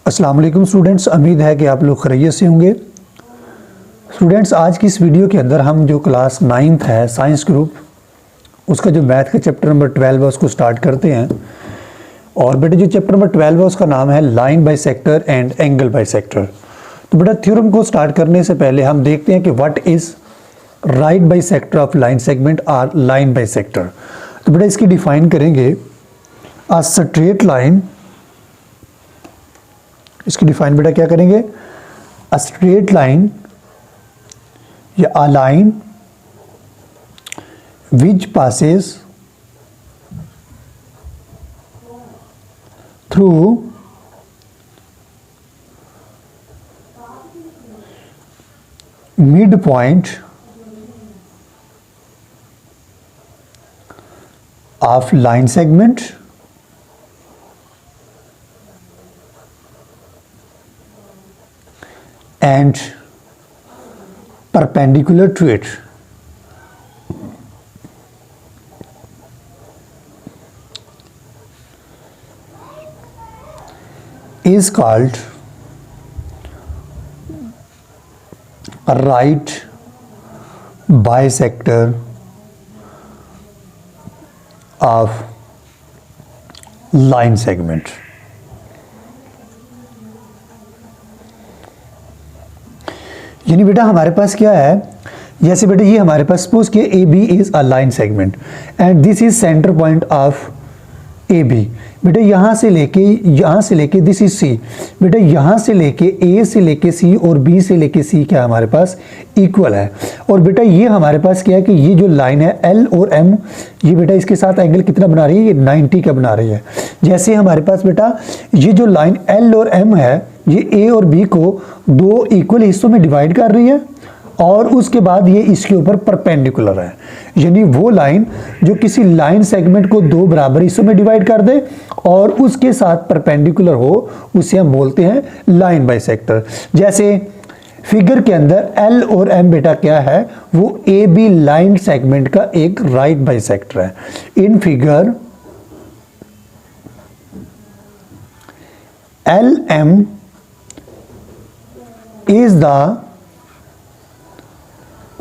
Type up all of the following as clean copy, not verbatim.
अस्सलाम वालेकुम स्टूडेंट्स, उम्मीद है कि आप लोग खैरियत से होंगे। स्टूडेंट्स, आज की इस वीडियो के अंदर हम जो क्लास 9th है साइंस ग्रुप, उसका जो मैथ का चैप्टर नंबर 12 है उसको स्टार्ट करते हैं। और बेटा जो चैप्टर नंबर 12 है उसका नाम है line bisector and angle bisector. तो बेटा थ्योरम को स्टार्ट करने से पहले हम देखते हैं कि what is right bisector of line segment और लाइन बाइसेक्टर। तो बेटा इसकी डिफाइन करेंगे अ स्ट्रेट लाइन। इसकी डिफाइन बेटा क्या करेंगे? अ स्ट्रेट लाइन या अ line which passes through mid point of line segment and perpendicular to it is called a right bisector of line segment। यानी बेटा हमारे पास क्या है, जैसे बेटा ये हमारे पास सपोज कि A B is a line segment and this is centre point of A B. बेटा यहाँ से लेके दिस इज सी। बेटा यहाँ से लेके ए से लेके सी और बी से लेके सी क्या हमारे पास इक्वल है। और बेटा ये हमारे पास क्या है कि ये जो लाइन है एल और एम, ये बेटा इसके साथ एंगल कितना बना रही है? ये 90 का बना रही है। जैसे हमारे पास बेटा ये जो लाइन एल और एम है ये ए और बी को दो इक्वल हिस्सों में डिवाइड कर रही है और उसके बाद ये इसके ऊपर परपेंडिकुलर है। यानी वो लाइन जो किसी लाइन सेगमेंट को दो बराबर हिस्सों में डिवाइड कर दे और उसके साथ परपेंडिकुलर हो, उसे हम बोलते हैं लाइन बाइसेक्टर। जैसे फिगर के अंदर एल और एम बेटा क्या है? वो ए बी लाइन सेगमेंट का एक राइट बाइसेक्टर है। In figure L M is the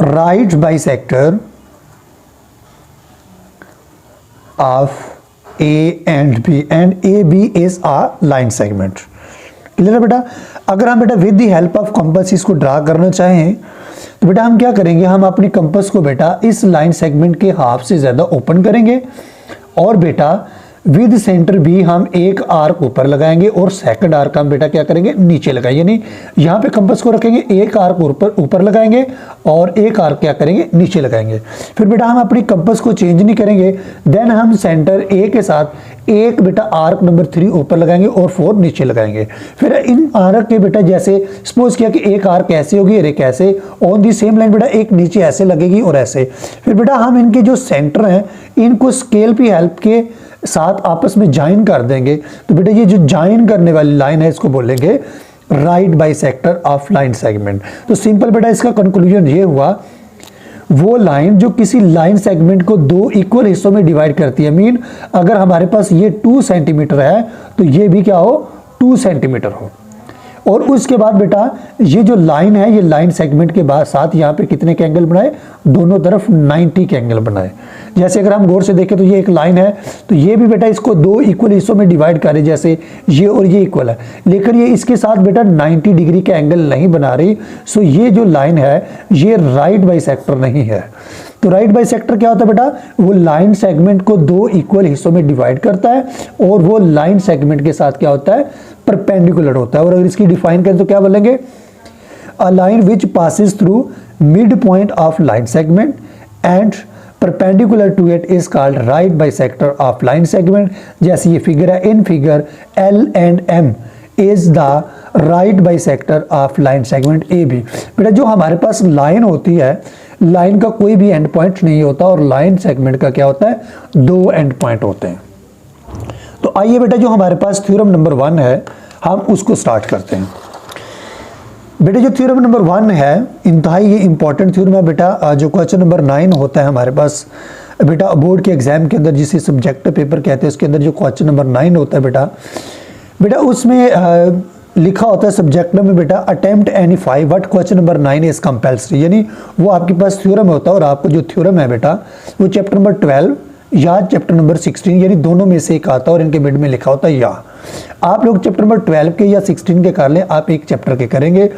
right bisector of A and B and AB is a line segment। Clear है बेटा? अगर हम बेटा with the help of compass इसको ड्रा करना चाहें तो बेटा हम क्या करेंगे, हम अपनी कंपास को बेटा इस लाइन सेगमेंट के हाफ से ज़्यादा ओपन करेंगे और बेटा विद सेंटर बी हम एक आर्क ऊपर लगाएंगे और सेकंड आर्क हम बेटा क्या करेंगे? नीचे लगाएंगे। यानी यहाँ पे कंपास को रखेंगे, एक आर्क ऊपर लगाएंगे और एक आर्क क्या करेंगे? नीचे लगाएंगे। फिर बेटा हम अपनी कंपास को चेंज नहीं करेंगे, देन हम सेंटर ए के साथ एक बेटा आर्क नंबर 3 ऊपर लगाएंगे और 4 नीचे लगाएंगे। फिर इन आर्क के बेटा जैसे सपोज किया कि एक आर्क ऐसे होगी और एक ऐसे, ऑन दी सेम लाइन बेटा एक नीचे ऐसे लगेगी और ऐसे। फिर बेटा हम इनके जो सेंटर हैं इनको स्केल की हेल्प के साथ आपस में ज्वाइन कर देंगे। तो बेटा ये जो ज्वाइन करने वाली लाइन है इसको बोलेंगे right bisector of line segment. तो सिंपल बेटा इसका कंक्लूजन ये हुआ, वो लाइन जो किसी लाइन सेगमेंट को दो इक्वल हिस्सों में डिवाइड करती है। मीन अगर हमारे पास ये 2 सेंटीमीटर है तो ये भी क्या हो? 2 सेंटीमीटर हो। और उसके बाद बेटा ये जो लाइन है ये लाइन सेगमेंट के बाद साथ यहाँ पे कितने के एंगल बनाए? दोनों तरफ 90 के एंगल बनाए। जैसे अगर हम गौर से देखें तो ये एक लाइन है तो ये भी बेटा इसको दो इक्वल हिस्सों में डिवाइड करे, जैसे ये और ये इक्वल है, लेकिन ये इसके साथ बेटा 90 डिग्री का एंगल नहीं बना रही। सो ये जो लाइन है ये राइट बाइसेक्टर नहीं है। तो राइट बाइसेक्टर क्या होता है बेटा? वो लाइन सेगमेंट को दो इक्वल हिस्सों में डिवाइड करता है और वो लाइन सेगमेंट के साथ क्या होता है? परपेंडिकुलर होता है। और अगर इसकी डिफाइन करें तो क्या बोलेंगे? A line which passes through mid point of line segment and perpendicular to it is called right bisector of line segment. जैसे ये फिगर है, in figure L and M is the right bisector of line segment A B. बेटा जो हमारे पास line होती है, line का कोई भी एंड पॉइंट नहीं होता और लाइन सेगमेंट का क्या होता है? दो एंड पॉइंट होते हैं। तो आइए बेटा जो हमारे पास थ्योरम नंबर 1 है हम उसको स्टार्ट करते हैं। बेटा जो थ्योरम नंबर 1 है इंतहाई ये इंपॉर्टेंट थ्योरम है बेटा। जो क्वेश्चन नंबर 9 होता है हमारे पास बेटा बोर्ड के एग्जाम के अंदर, जिसे सब्जेक्टिव पेपर कहते हैं, उसके अंदर जो क्वेश्चन नंबर 9 होता है बेटा उसमें लिखा होता है सब्जेक्ट में बेटा attempt any 5 but question number 9 is compulsory, यानी वो आपके पास थ्योरम होता है और आपको जो थ्योरम है बेटा वो चैप्टर नंबर 12 या चैप्टर नंबर 16 यानी दोनों में से एक आता है और इनके मिड में लिखा होता है या। आप लोग चैप्टर नंबर 12 के या 16 के कर लें, आप एक चैप्टर के करेंगे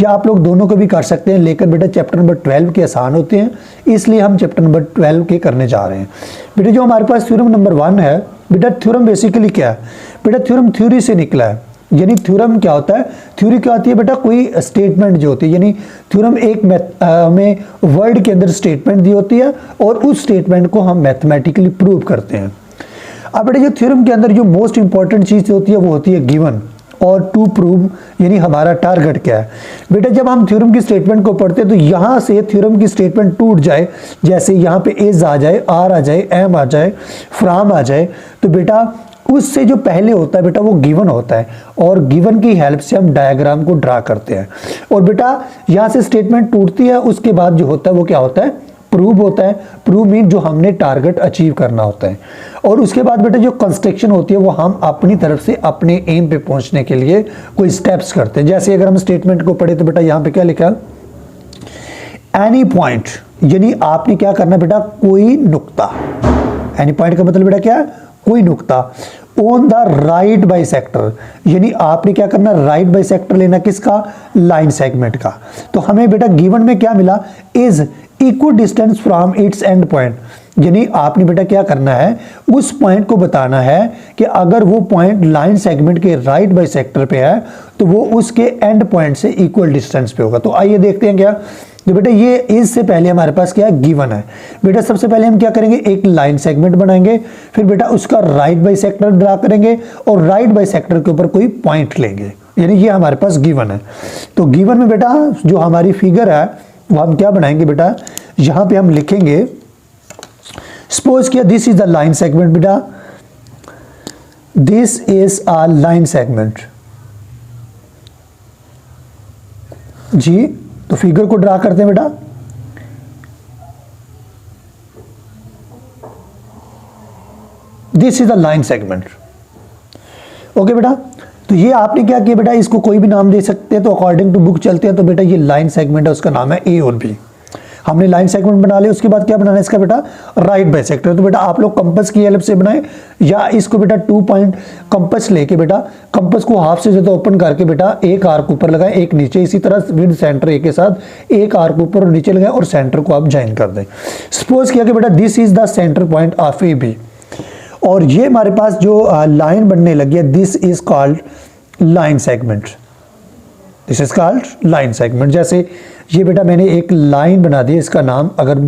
या आप लोग दोनों को भी कर सकते हैं, लेकिन बेटा चैप्टर नंबर 12 के आसान होते हैं इसलिए हम चैप्टर नंबर 12 के करने जा रहे हैं। बेटा जो हमारे पास थ्योरम नंबर 1 है, बेटा थ्योरम बेसिकली क्या है, बेटा थ्योरम थ्योरी से निकला है। यानी थ्योरम क्या होता है, थ्योरी क्या होती है बेटा, कोई स्टेटमेंट जो होती है, यानी थ्योरम एक में वर्ड के अंदर स्टेटमेंट दी होती है और उस स्टेटमेंट को हम मैथमेटिकली प्रूव करते हैं। अब बेटा जो थ्योरम के अंदर जो मोस्ट इंपॉर्टेंट चीज होती है वो होती है गिवन और टू प्रूव, यानी हमारा टारगेट क्या है। बेटा जब हम थ्योरम की स्टेटमेंट को पढ़ते हैं तो यहां से थ्योरम की स्टेटमेंट टूट जाए, जैसे यहाँ पे इज आ जाए, आर आ जाए, एम आ जाए, फ्रॉम आ जाए, तो बेटा उससे जो पहले होता है बेटा वो गिवन होता है और गिवन की हेल्प से हम डायग्राम को ड्रा करते हैं। और बेटा यहाँ से स्टेटमेंट टूटती है, उसके बाद जो होता है वो क्या होता है, प्रूव होता है। प्रूव मीन जो हमने टारगेट अचीव करना होता है। और उसके बाद बेटा जो कंस्ट्रक्शन होती है वो हम अपनी तरफ से अपने एम पे पहुंचने के लिए कोई स्टेप्स करते हैं। जैसे अगर हम स्टेटमेंट को पढ़े तो बेटा यहाँ पे क्या लिखा, एनी पॉइंट, यानी आपने क्या करना बेटा, कोई नुक्ता। एनी पॉइंट का मतलब बेटा क्या है, कोई नुक्ता ऑन द राइट बाइसेक्टर, यानी आपने क्या करना, राइट बाइसेक्टर लेना, किसका, लाइन सेगमेंट का। तो हमें बेटा गिवन में क्या मिला, is equal distance from its and point, यानी आपने बेटा क्या करना है, उस पॉइंट को बताना है कि अगर वो पॉइंट लाइन सेगमेंट के राइट बाइसेक्टर पे है तो वो उसके एंड पॉइंट से इक्वल डिस्टेंस पे होगा। तो आइए देखते हैं क्या। तो बेटा ये इज से पहले हमारे पास क्या गिवन है। बेटा सबसे पहले हम क्या करेंगे, एक लाइन सेगमेंट बनाएंगे, फिर बेटा उसका राइट बाइसेक्टर ड्रा करेंगे और राइट बाइसेक्टर के ऊपर कोई पॉइंट लेंगे, यानी ये हमारे पास गिवन है। तो गिवन में बेटा जो हमारी फिगर है वो हम क्या बनाएंगे बेटा, यहां पे हम लिखेंगे, सपोज किया this is the line segment, बेटा this is a line segment जी। तो फिगर को ड्रा करते हैं बेटा, this is the line segment. Okay बेटा, तो ये आपने क्या किया बेटा, इसको कोई भी नाम दे सकते हैं, तो अकॉर्डिंग टू बुक चलते हैं। तो बेटा ये लाइन सेगमेंट है, उसका नाम है ए और बी। हमने लाइन सेगमेंट बना लिया, उसके बाद क्या बनाना है इसका बेटा, राइट बाइसेक्टर। तो बेटा आप लोग कंपास की हेल्प से बनाए या इसको बेटा 2 पॉइंट कंपास लेके बेटा कंपास को हाफ से ज्यादा ओपन करके बेटा एक आर्क ऊपर लगाए, एक नीचे, इसी तरह विद सेंटर ए के साथ एक आर्क ऊपर और नीचे लगाए और सेंटर को आप ज्वाइन कर दें। सपोज किया कि बेटा this is the centre point of A B, और ये हमारे पास जो लाइन बनने लगी है, this is called line segment, this is called line segment. जैसे ये बेटा मैंने एक लाइन बना दी, इसका नाम, अगर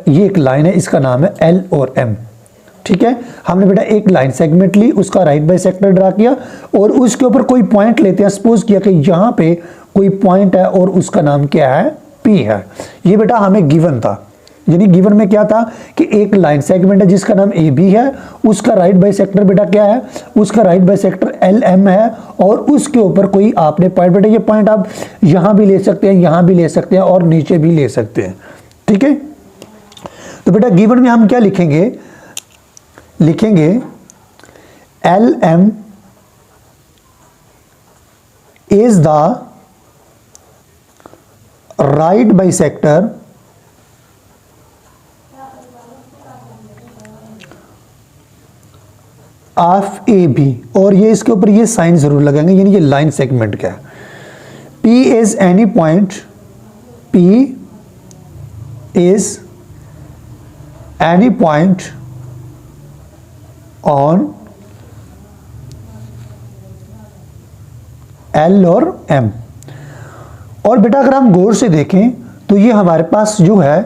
ये एक लाइन है, इसका नाम है एल और एम, ठीक है। हमने बेटा एक लाइन सेगमेंट ली, उसका राइट बाइसेक्टर ड्रा किया और उसके ऊपर कोई पॉइंट लेते हैं। सपोज किया कि यहाँ पे कोई पॉइंट है और उसका नाम क्या है, पी है। ये बेटा हमें गिवन था, यानी गिवन में क्या था कि एक लाइन सेगमेंट है जिसका नाम ए बी है, उसका राइट बाइसेक्टर बेटा क्या है, उसका राइट बाइसेक्टर एल एम है और उसके ऊपर कोई आपने पॉइंट, बेटा ये पॉइंट आप यहां भी ले सकते हैं, यहां भी ले सकते हैं और नीचे भी ले सकते हैं, ठीक है। तो बेटा गिवन में हम क्या लिखेंगे, लिखेंगे L M is the right bisector of A B, और ये इसके ऊपर ये साइन जरूर लगाएंगे, यानी ये लाइन सेगमेंट क्या है। P is any point, P is any point on L और M। और बेटा अगर हम गौर से देखें तो ये हमारे पास जो है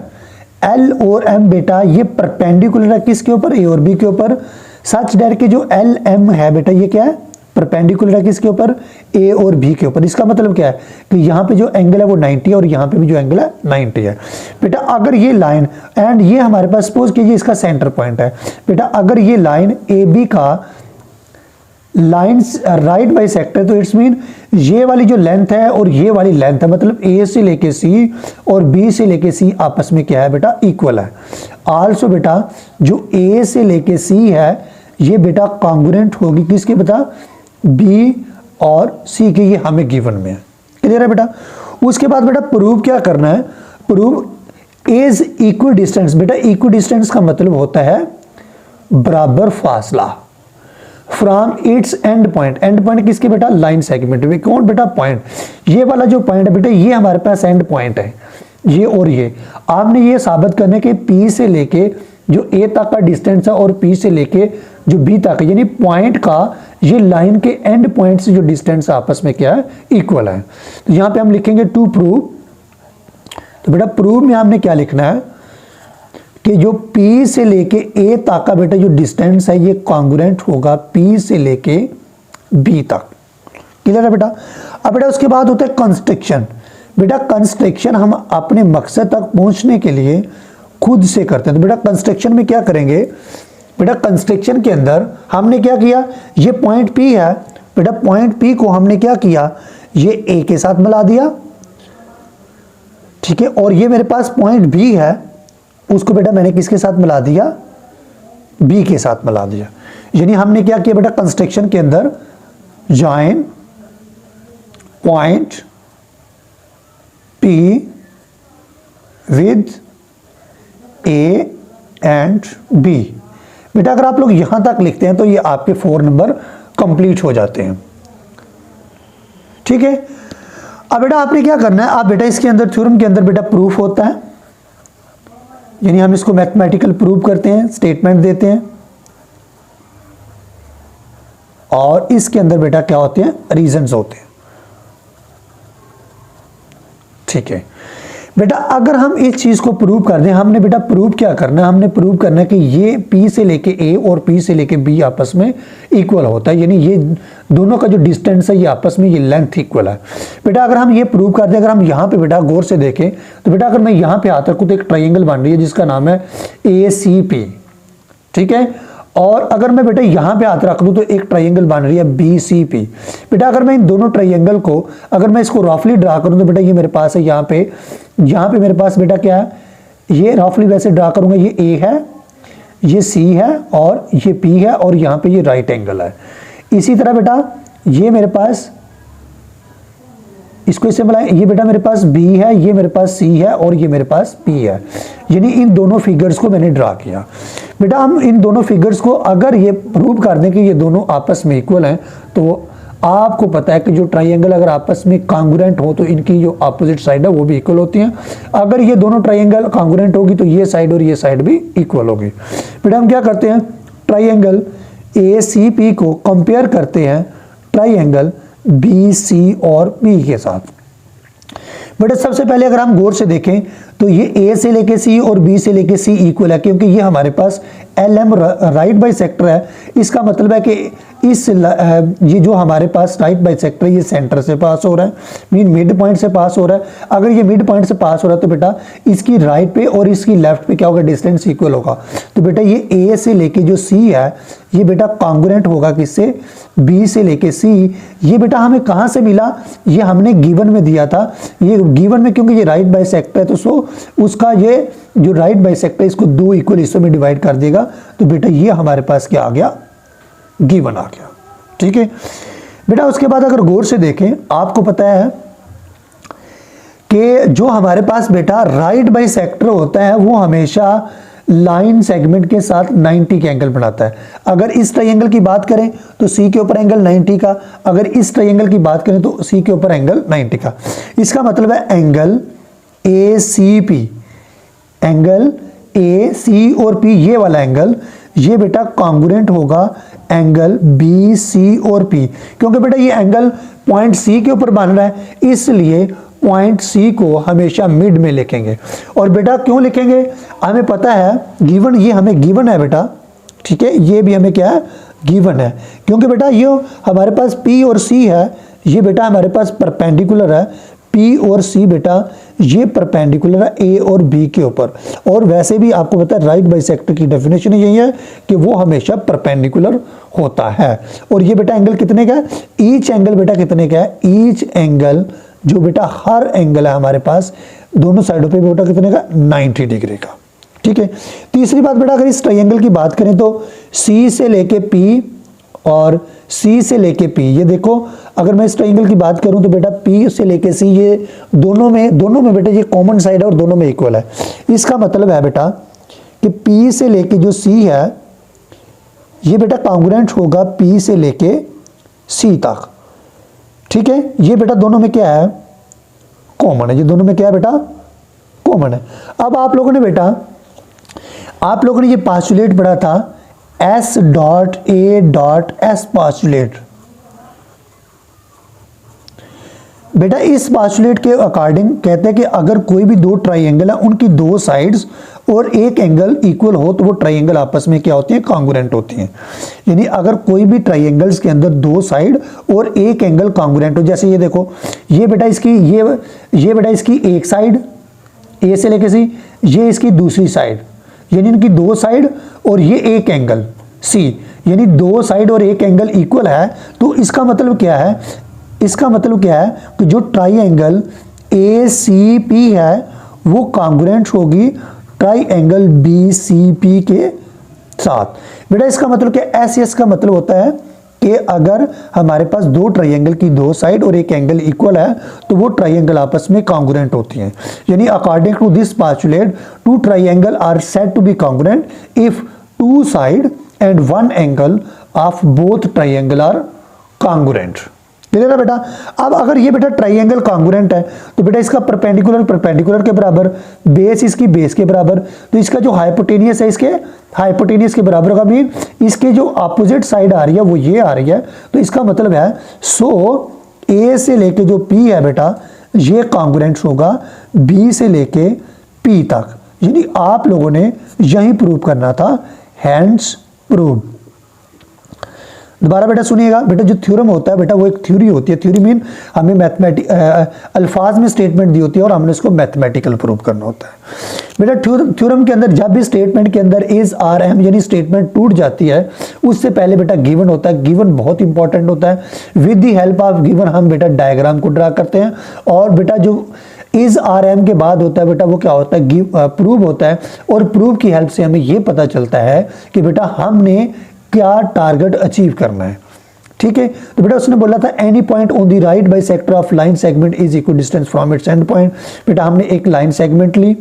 L और M बेटा ये परपेंडिकुलर है किसके ऊपर, A और B के ऊपर। सच दैट के जो एल एम है बेटा ये क्या है, परपेंडिकुलर है किसके ऊपर, ए और बी के ऊपर। इसका मतलब क्या है कि यहाँ पे जो एंगल है वो 90 है और यहाँ पे भी जो एंगल है 90 है। बेटा अगर ये लाइन एंड ये हमारे पास सपोज कीजिए इसका सेंटर पॉइंट है, बेटा अगर ये लाइन ए बी का लाइन राइट बाइसेक्टर, तो इट्स मीन ये वाली जो लेंथ है और ये वाली लेंथ है, मतलब ए से लेके सी और बी से लेके सी आपस में क्या है बेटा, इक्वल है। आल्सो बेटा जो ए से लेके सी है ये बेटा कॉन्ग्रुएंट होगी किसके, बेटा बी और सी के ये हमें गिवन में है। क्लियर है बेटा। उसके बाद बेटा प्रूव क्या करना है, प्रूव इज इक्वी डिस्टेंस। बेटा इक्वी डिस्टेंस का मतलब होता है बराबर फासला from its and point. And point किसके बेटा, लाइन सेगमेंट में। कौन बेटा, पॉइंट, ये वाला जो पॉइंट है बेटा ये हमारे पास एंड पॉइंट है, ये और ये। आपने ये साबित करने के पी से लेके जो ए तक का डिस्टेंस है और पी से लेके जो बी तक है, यानी पॉइंट का ये लाइन के एंड पॉइंट से जो डिस्टेंस आपस में क्या है, इक्वल है। तो यहां पे हम लिखेंगे टू प्रूव। तो बेटा प्रूव में हमने क्या लिखना है कि जो P से लेके A तक का बेटा जो डिस्टेंस है ये कॉन्ग्रुएंट होगा P से लेके B तक। क्लियर है बेटा। अब बेटा उसके बाद होता है कंस्ट्रक्शन। बेटा कंस्ट्रक्शन हम अपने मकसद तक पहुंचने के लिए खुद से करते हैं। तो बेटा कंस्ट्रक्शन में क्या करेंगे, बेटा कंस्ट्रक्शन के अंदर हमने क्या किया, ये पॉइंट P है बेटा, पॉइंट P को हमने क्या किया, ये A के साथ मिला दिया, ठीक है। और ये मेरे पास पॉइंट B है, उसको बेटा मैंने किसके साथ मिला दिया, B के साथ मिला दिया। यानी हमने क्या किया बेटा कंस्ट्रक्शन के अंदर, join point P with A and B। बेटा अगर आप लोग यहां तक लिखते हैं तो ये आपके 4 नंबर कंप्लीट हो जाते हैं, ठीक है। अब बेटा आपने क्या करना है, आप बेटा इसके अंदर थ्योरम के अंदर बेटा प्रूफ होता है, यानी हम इसको मैथमेटिकल प्रूव करते हैं, स्टेटमेंट देते हैं, और इसके अंदर बेटा क्या होते हैं, रीजंस होते हैं, ठीक है। बेटा अगर हम इस चीज को प्रूव कर दें, हमने बेटा प्रूव क्या करना है, हमने प्रूव करना है कि ये P से लेके A और P से लेके B आपस में इक्वल होता है, यानी ये दोनों का जो डिस्टेंस है ये आपस में ये लेंथ इक्वल है। बेटा अगर हम ये प्रूव कर दें, अगर हम यहाँ पे बेटा गौर से देखें तो बेटा अगर मैं यहाँ पे हाथ रखूँ तो एक ट्राइंगल बन रही है जिसका नाम है ACP, ठीक है। और अगर मैं बेटा यहाँ पे हाथ रख दूं तो एक ट्राइंगल बन रही है BCP। बेटा अगर मैं इन दोनों ट्राइंगल को अगर मैं इसको रफली ड्रा करूं तो बेटा ये मेरे पास है यहाँ पे मेरे पास बेटा क्या है, ये रफली वैसे ड्रा करूंगा, ये A है, ये C है और ये P है और यहाँ पे ये राइट एंगल है। इसी तरह बेटा ये मेरे पास, इसको इससे मिलाएं, ये बेटा मेरे पास B है, ये मेरे पास C है और ये मेरे पास P है, यानी इन दोनों फिगर्स को मैंने ड्रा किया। बेटा हम इन दोनों फिगर्स को अगर ये प्रूव कर दें कि ये दोनों आपस में इक्वल हैं, तो आपको पता है कि जो ट्राइंगल अगर आपस में कॉन्ग्रुएंट हो तो इनकी जो अपोजिट साइड है वो भी इक्वल होती हैं। अगर ये दोनों ट्राइंगल कॉन्ग्रुएंट होगी तो ये साइड और ये साइड भी इक्वल होगी। बेटा हम क्या करते हैं, ट्राइंगल ACP को कंपेयर करते हैं ट्राइंगल BC और P के साथ। बेटा सबसे पहले अगर हम गौर से देखें तो ये A से लेके C और B से लेके C इक्वल है, क्योंकि ये हमारे पास LM राइट बाइसेक्टर है। इसका मतलब है कि ये जो हमारे पास राइट बाइसेक्टर है ये सेंटर से पास हो रहा है, मीन मिड पॉइंट से पास हो रहा है। अगर ये मिड पॉइंट से पास हो रहा है तो बेटा इसकी राइट पे और इसकी लेफ्ट पे क्या होगा, डिस्टेंस इक्वल होगा। तो बेटा ये A से लेके जो C है ये बेटा कॉन्ग्रुएंट होगा किससे, B से लेके C। ये बेटा हमें कहां से मिला, ये हमने गिवन में दिया था। ये गिवन में क्योंकि ये राइट बाइसेक्टर है तो सो उसका ये जो राइट बाइसेक्टर इसको 2 इक्वल हिस्सों में डिवाइड कर देगा। तो बेटा ये हमारे पास क्या आ गया, गिवन आ गया, ठीक है। बेटा उसके बाद अगर गौर से देखें, आपको पता है कि जो हमारे पास बेटा राइट बाइसेक्टर होता है वो हमेशा लाइन सेगमेंट के साथ 90 के एंगल बनाता है। अगर इस ट्रायंगल की बात करें तो C के ऊपर एंगल 90 का, अगर इस ट्रायंगल की बात करें तो C के ऊपर एंगल 90 का। इसका मतलब है एंगल ACP, एंगल AC और P ये वाला एंगल ये बेटा कॉन्ग्रुएंट होगा एंगल BC और P, क्योंकि बेटा ये एंगल पॉइंट C के ऊपर बन रहा है, इसलिए पॉइंट C को हमेशा मिड में लिखेंगे। और बेटा क्यों लिखेंगे, हमें पता है गिवन, ये हमें गिवन है बेटा, ठीक है, ये भी हमें क्या है, गिवन है, क्योंकि बेटा ये हमारे पास P और C है, ये बेटा हमारे पास परपेंडिकुलर है, P और C बेटा ये परपेंडिकुलर है A और B के ऊपर। और वैसे भी आपको पता है राइट बाइसेक्टर की डेफिनेशन यही है कि वो हमेशा परपेंडिकुलर होता है। और ये बेटा एंगल कितने का है, ईच एंगल बेटा कितने का है, ईच एंगल जो बेटा हर एंगल है हमारे पास दोनों साइडों पे बेटा कितने का, 90 डिग्री का, ठीक है। तीसरी बात बेटा अगर इस ट्रायंगल की बात करें तो C से लेके P और सी से लेके पी, ये देखो अगर मैं इस ट्राइंगल की बात करूं तो बेटा पी से लेके सी ये दोनों में बेटा ये कॉमन साइड है और दोनों में इक्वल है। इसका मतलब है बेटा कि पी से लेके जो सी है ये बेटा कॉन्ग्रुएंट होगा पी से लेके सी तक, ठीक है। ये बेटा दोनों में क्या है, कॉमन है, ये दोनों में क्या है बेटा, कॉमन है। अब आप लोगों ने ये पास्टुलेट पढ़ा था S dot A dot S postulate. बेटा इस पास्टुलेट के अकॉर्डिंग कहते हैं कि अगर कोई भी दो ट्राइंगल है उनकी दो साइड्स और एक एंगल इक्वल हो तो वो ट्राइंगल आपस में क्या होती है, कॉन्ग्रुएंट होती हैं। यानी अगर कोई भी ट्राइंगल्स के अंदर दो साइड और एक एंगल कॉन्ग्रुएंट हो, जैसे ये देखो ये बेटा इसकी ये बेटा इसकी एक साइड ए से लेके सी, ये इसकी दूसरी साइड, यानी इनकी दो साइड और ये एक एंगल सी, यानी दो साइड और एक एंगल इक्वल है। तो इसका मतलब क्या है, इसका मतलब क्या है कि जो ट्राइंगल ACP है वो कॉन्ग्रुएंट होगी ट्राइंगल BCP के साथ। बेटा इसका मतलब क्या, SES का मतलब होता है कि अगर हमारे पास दो ट्राइंगल की दो साइड और एक एंगल इक्वल है तो वो ट्राइंगल आपस में कॉन्ग्रुएंट होती हैं। यानी according to this postulate two triangle are said to be congruent if two side and one angle of both triangle are congruent. Clear है बेटा। अब अगर ये बेटा ट्राइंगल कॉन्ग्रुएंट है तो बेटा इसका परपेंडिकुलर के बराबर, बेस इसकी बेस के बराबर, तो इसका जो हाइपोटेनियस है इसके हाइपोटेनियस के बराबर होगा। मीन इसके जो अपोजिट साइड आ रही है वो ये आ रही है, तो इसका मतलब है सो ए से लेके जो पी है बेटा ये कॉन्ग्रुएंट होगा बी से लेके पी तक। यानी आप लोगों ने यही प्रूव करना था, हैंड्स प्रूव। दोबारा बेटा सुनिएगा, बेटा जो थ्योरम होता है बेटा वो एक थ्योरी होती है। थ्योरी मीन हमें अल्फाज में स्टेटमेंट दी होती है और हमने इसको मैथमेटिकल प्रूव करना होता है। बेटा थ्योरम के अंदर जब भी स्टेटमेंट के अंदर इज आर एम यानी स्टेटमेंट टूट जाती है उससे पहले बेटा गिवन होता है। गिवन बहुत इंपॉर्टेंट होता है। With the help of given हम बेटा डायग्राम को ड्रा करते हैं और बेटा जो इज आर एम के बाद होता है बेटा वो क्या होता है, प्रूव होता है। और प्रूव की हेल्प से हमें ये पता चलता है कि बेटा हमने क्या टारगेट अचीव करना है, ठीक है। तो बेटा उसने बोला था any point on the right bisector of line segment is equal distance from its and point. बेटा हमने एक लाइन सेगमेंट ली,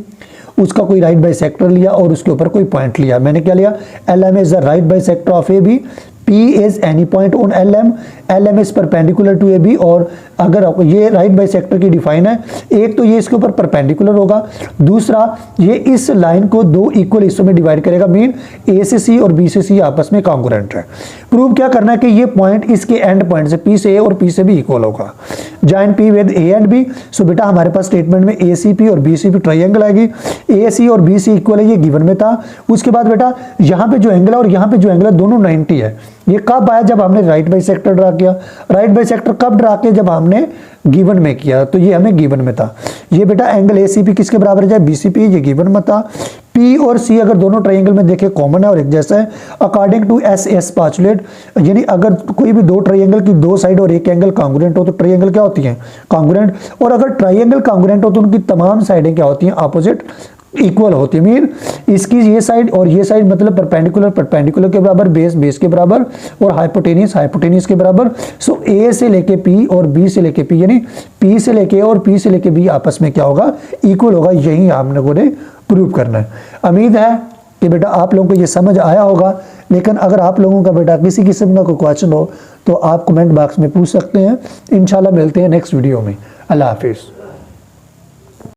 उसका कोई राइट बाई सेक्टर लिया और उसके ऊपर कोई पॉइंट लिया। मैंने क्या लिया, LM is the right bisector of AB, P is any point on LM, LM is perpendicular to AB। और अगर आपको ये राइट बाई सेक्टर की डिफाइन है, एक तो ये इसके ऊपर परपेंडिकुलर होगा, दूसरा ये इस लाइन को दो इक्वल हिस्सों में डिवाइड करेगा। मीन A से C और B से C आपस में कॉन्ग्रुएंट है। प्रूव क्या करना है कि ये पॉइंट इसके एंड पॉइंट से P से A और P से B इक्वल होगा। Join P with A and B। सो बेटा हमारे पास स्टेटमेंट में ACP और BCP ट्राइंगल आएगी। AC और BC इक्वल है, ये गिवन में था। उसके बाद बेटा यहाँ पे जो एंगल है और यहाँ पे जो एंगल है दोनों 90 है। ये कब आया, जब हमने राइट बाई सेक्टर ड्रा किया। राइट बाई सेक्टर कब ड्रा किया, जब हमने गिवन में किया, तो ये हमें गिवन में था। ये बेटा एंगल ACP किसके बराबर है, BCP, ये गिवन में था। P और C अगर दोनों ट्राइंगल में देखें कॉमन है और एक जैसा है। अकॉर्डिंग टू SS पास्टुलेट यानी अगर कोई भी दो ट्राइंगल की दो साइड और एक एंगल कॉन्ग्रुएंट हो तो ट्राइंगल क्या होती है, कॉन्ग्रुएंट। और अगर ट्राइंगल कॉन्ग्रुएंट हो तो उनकी तमाम साइडें क्या होती हैं, अपोजिट इक्वल होती है। मीन इसकी ये साइड और ये साइड मतलब परपेंडिकुलर के बराबर, बेस के बराबर और हाइपोटेनियस के बराबर। सो A से लेके P और B से लेके P यानी P से लेके और P से लेके B आपस में क्या होगा, इक्वल होगा। यही आप लोगों ने प्रूव करना है। उम्मीद है कि बेटा आप लोगों को ये समझ आया होगा। लेकिन अगर आप लोगों का बेटा किसी किस्म का कोई क्वेश्चन हो तो आप कमेंट बॉक्स में पूछ सकते हैं। इंशाल्लाह मिलते हैं नेक्स्ट वीडियो में। अल्लाह हाफिज़।